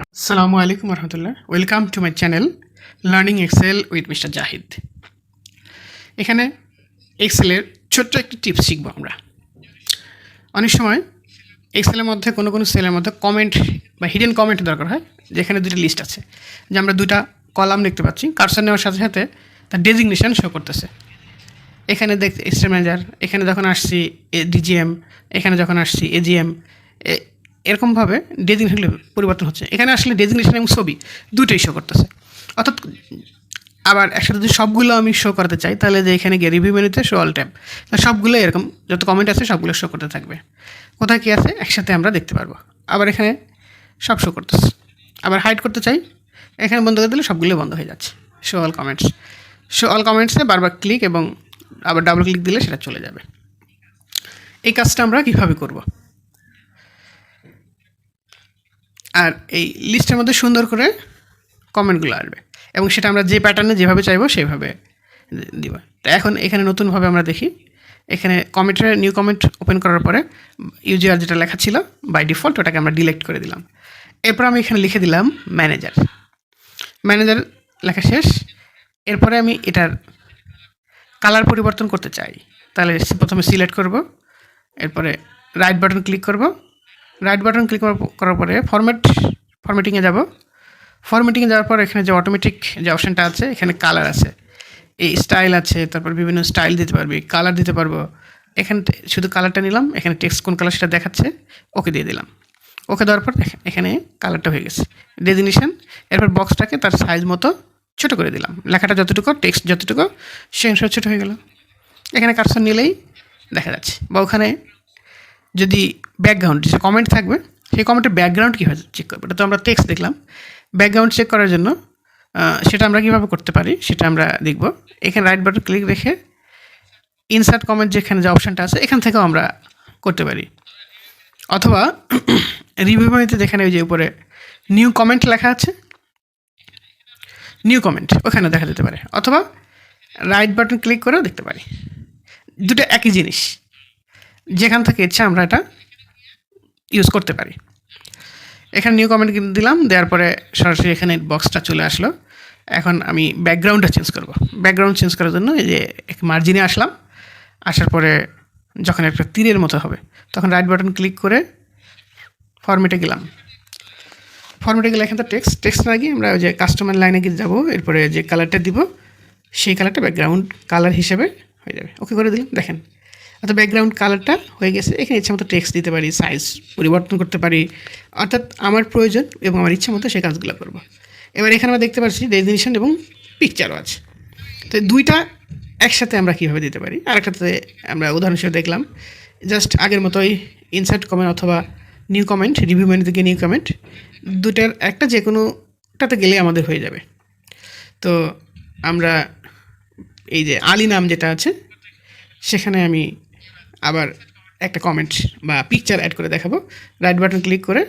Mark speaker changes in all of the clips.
Speaker 1: আসসালামু আলাইকুম রহমতুল্লাহ। Welcome to my channel learning Excel with mister Zahid. এখানে এক্সেলের ছোট্ট একটি টিপস শিখব আমরা। অনেক সময় এক্সেলের মধ্যে কোনো সেলের মধ্যে কমেন্ট বা হিডেন কমেন্ট দরকার হয়, যেখানে দুটো লিস্ট আছে, যে আমরা দুটা কলাম দেখতে পাচ্ছি, কার্সর নেওয়ার সাথে সাথে তার ডেজিগনেশন শো করতেছে। এখানে দেখতে এক্সট্রা ম্যানেজার, এখানে যখন আসছি ডিজিএম, এখানে যখন আসছি এজিএম, এরকমভাবে ডেজিগনেশন পরিবর্তন হচ্ছে। এখানে আসলে ডেজিগনেশন এবং ছবি দুটোই শো করতেছে। অর্থাৎ আবার একসাথে যদি সবগুলো আমি শো করতে চাই, তাহলে যে এখানে গিয়ে রিভিউ মেনুতে শো অল ট্যাব, তাহলে সবগুলো এরকম যত কমেন্ট আছে সবগুলো শো করতে থাকবে। কোথায় কী আছে একসাথে আমরা দেখতে পারবো। আবার এখানে সব শো করতেছে। আবার হাইড করতে চাই, এখানে বন্ধ করে দিলে সবগুলো বন্ধ হয়ে যাচ্ছে। Show all comments, show all কমেন্টসে বারবার ক্লিক এবং আবার ডাবল ক্লিক দিলে সেটা চলে যাবে। এই কাজটা আমরা কীভাবে করব? আর এই লিস্টের মধ্যে সুন্দর করে কমেন্টগুলো আসবে এবং সেটা আমরা যে প্যাটার্নে যেভাবে চাইবো সেভাবে দিব। তো এখন এখানে নতুনভাবে আমরা দেখি, এখানে কমেন্টের নিউ কমেন্ট ওপেন করার পরে ইউজিআর যেটা লেখা ছিল বাই ডিফল্ট ওটাকে আমরা ডিলেক্ট করে দিলাম। এরপর আমি এখানে লিখে দিলাম ম্যানেজার। ম্যানেজার লেখা শেষ। এরপরে আমি এটার কালার পরিবর্তন করতে চাই, তাহলে প্রথমে সিলেক্ট করব, এরপরে রাইট বাটন ক্লিক করব। রাইট বাটন ক্লিক করার পরে ফরম্যাটিংয়ে যাব। ফরম্যাটিংয়ে যাওয়ার পর এখানে যে অটোমেটিক যে অপশানটা আছে, এখানে কালার আছে, এই স্টাইল আছে, তারপর বিভিন্ন স্টাইল দিতে পারবি, কালার দিতে পারবো। এখানে শুধু কালারটা নিলাম, এখানে টেক্সট কোন কালার সেটা দেখাচ্ছে, ওকে দিয়ে দিলাম। ওকে দেওয়ার পর এখানে কালারটা হয়ে গেছে, ডেজিগনেশন। এরপর বক্সটাকে তার সাইজ মতো ছোটো করে দিলাম, লেখাটা যতটুকু টেক্সট যতটুকু সে অনুসারে ছোটো হয়ে গেল। এখানে কার্সর নিলেই দেখা যাচ্ছে। বা ওখানে যদি ব্যাকগ্রাউন্ড যে কমেন্ট থাকবে, সেই কমেন্টের ব্যাকগ্রাউন্ড কীভাবে চেক করবো, এটা তো আমরা টেক্সট দেখলাম। ব্যাকগ্রাউন্ড চেক করার জন্য সেটা আমরা কীভাবে করতে পারি সেটা আমরা দেখব। এখানে রাইট বাটন ক্লিক রেখে ইনসার্ট কমেন্ট যেখানে যে অপশানটা আছে এখান থেকেও আমরা করতে পারি, অথবা রিভিউ মেনুতে যেখানে ওই যে উপরে নিউ কমেন্ট লেখা আছে, নিউ কমেন্ট ওখানে দেখা যেতে পারে, অথবা রাইট বাটন ক্লিক করেও দেখতে পারি। দুটো একই জিনিস, যেখান থেকে ইচ্ছা আমরা এটা ইউজ করতে পারি। এখানে নিউ কমেন্ট দিলাম, দেওয়ার পরে সরাসরি এখানে বক্সটা চলে আসলো। এখন আমি ব্যাকগ্রাউন্ডটা চেঞ্জ করব। ব্যাকগ্রাউন্ড চেঞ্জ করার জন্য এই যে মার্জিনে আসলাম, আসার পরে যখন একটা তীরের মতো হবে তখন রাইট বাটন ক্লিক করে ফরম্যাটে গেলাম। ফরম্যাটে গেলে এখানে তো টেক্সট না গিয়ে আমরা ওই যে কাস্টমার লাইনে গিয়ে যাবো, এরপরে যে কালারটা দিব সেই কালারটা ব্যাকগ্রাউন্ড কালার হিসেবে হয়ে যাবে। ওকে করে দিলাম, দেখেন অর্থাৎ ব্যাকগ্রাউন্ড কালারটা হয়ে গেছে। এখানে ইচ্ছা মতো টেক্সট দিতে পারি, সাইজ পরিবর্তন করতে পারি, অর্থাৎ আমার প্রয়োজন এবং আমার ইচ্ছা মতো সেই কাজগুলো করব। এবার এখানে আমরা দেখতে পাচ্ছি ডেজিগনেশন এবং পিকচারও আছে। তো দুইটা একসাথে আমরা কীভাবে দিতে পারি, আরেকটাতে আমরা উদাহরণ হিসেবে দেখলাম। জাস্ট আগের মতোই ইনসার্ট কমেন্ট অথবা নিউ কমেন্ট, রিভিউ মেনু থেকে নিউ কমেন্ট, দুটার একটা যে কোনোটাতে গেলে আমাদের হয়ে যাবে। তো আমরা এই যে আলী নাম যেটা আছে সেখানে আমি আবার একটা কমেন্ট বা পিকচার অ্যাড করে দেখাবো। রাইট বাটন ক্লিক করে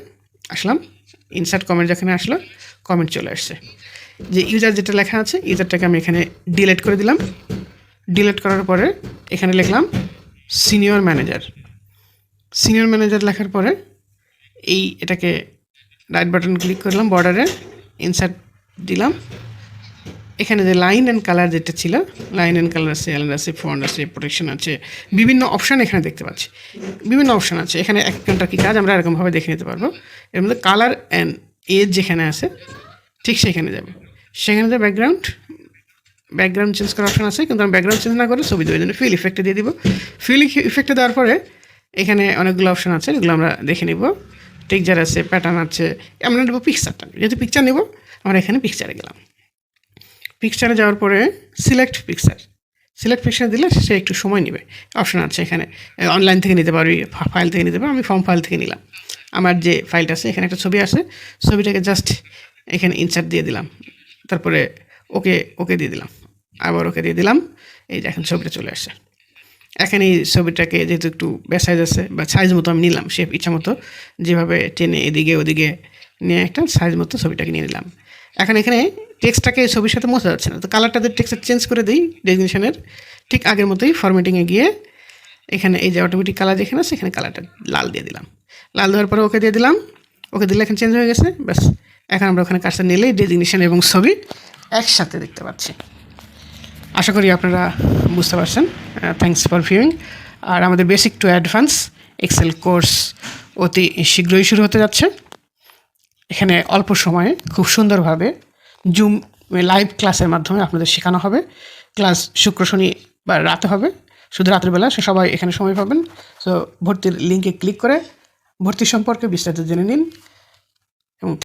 Speaker 1: আসলাম, ইনসার্ট কমেন্ট যেখানে আসলো কমেন্ট চলে আসছে। যে ইউজার যেটা লেখা আছে ইউজারটাকে আমি এখানে ডিলিট করে দিলাম। ডিলিট করার পরে এখানে লিখলাম সিনিয়র ম্যানেজার। সিনিয়র ম্যানেজার লেখার পরে এটাকে রাইট বাটন ক্লিক করলাম, বর্ডারে ইনসার্ট দিলাম। এখানে যে লাইন অ্যান্ড কালার যেটা ছিল, লাইন অ্যান্ড কালার আছে, অ্যালাইন আছে, ফন্ট আছে, প্রোটেকশন আছে, বিভিন্ন অপশান এখানে দেখতে পাচ্ছি। বিভিন্ন অপশান আছে এখানে, এক ঘন্টা কী কাজ আমরা এরকমভাবে দেখে নিতে পারবো। এর মধ্যে কালার অ্যান্ড এজ যেখানে আছে ঠিক সেখানে যাবে। সেখানে যে ব্যাকগ্রাউন্ড চেঞ্জ করার অপশান আছে, কিন্তু আমি ব্যাকগ্রাউন্ড চেঞ্জ না করে ছবি দেবো, এই জন্য ফিল ইফেক্টে দিয়ে দিব। ফিল ইফেক্টে দেওয়ার পরে এখানে অনেকগুলো অপশান আছে, এগুলো আমরা দেখে নিব। টেক্সচার আছে, প্যাটার্ন আছে, আমরা নেব পিকচারটা। যেহেতু পিকচার নেব আমরা এখানে পিকচারে গেলাম। পিকচারে যাওয়ার পরে সিলেক্ট পিকচার দিলে সে একটু সময় নেবে। অপশান আছে এখানে, অনলাইন থেকে নিতে পারবি, ফাইল থেকে নিতে পারবি। আমি ফর্ম ফাইল থেকে নিলাম। আমার যে ফাইলটা আছে এখানে একটা ছবি আছে, ছবিটাকে জাস্ট এখানে ইনসার্ট দিয়ে দিলাম, তারপরে ওকে দিয়ে দিলাম, আবার ওকে দিয়ে দিলাম। এই যে এখন ছবিটা চলে আসছে। এখানে এই ছবিটাকে যেহেতু একটু সাইজ আছে বা সাইজ মতো আমি নিলাম, সে ইচ্ছা মতো যেভাবে টেনে এদিকে ওদিকে নিয়ে একটা সাইজ মতো ছবিটাকে নিয়ে নিলাম। এখন এখানে টেক্সটটাকে ছবির সাথে মোছা যাচ্ছে না, তো কালারটাতে টেক্সট চেঞ্জ করে দিই ডেজিগনেশনের ঠিক আগের মতোই। ফরম্যাটিংয়ে গিয়ে এখানে এই যে অটোমেটিক কালার যেখানে আছে এখানে কালারটা লাল দিয়ে দিলাম। লাল দেওয়ার পরে ওকে দিয়ে দিলাম। ওকে দিলে এখন চেঞ্জ হয়ে গেছে। ব্যাস এখন আমরা ওখানে কাজটা নিলেই ডেজিগনেশন এবং ছবি একসাথে দেখতে পাচ্ছি। আশা করি আপনারা বুঝতে পারছেন। Thanks for viewing. আর আমাদের basic to advance Excel course অতি শীঘ্রই শুরু হতে যাচ্ছে। এখানে অল্প সময়ে খুব সুন্দরভাবে জুম লাইভ ক্লাসের মাধ্যমে আপনাদের শেখানো হবে। ক্লাস শুক্র শনি বা রাতে হবে, শুধু রাতের বেলা, সে সবাই এখানে সময় পাবেন। সো ভর্তির লিঙ্কে ক্লিক করে ভর্তি সম্পর্কে বিস্তারিত জেনে নিন।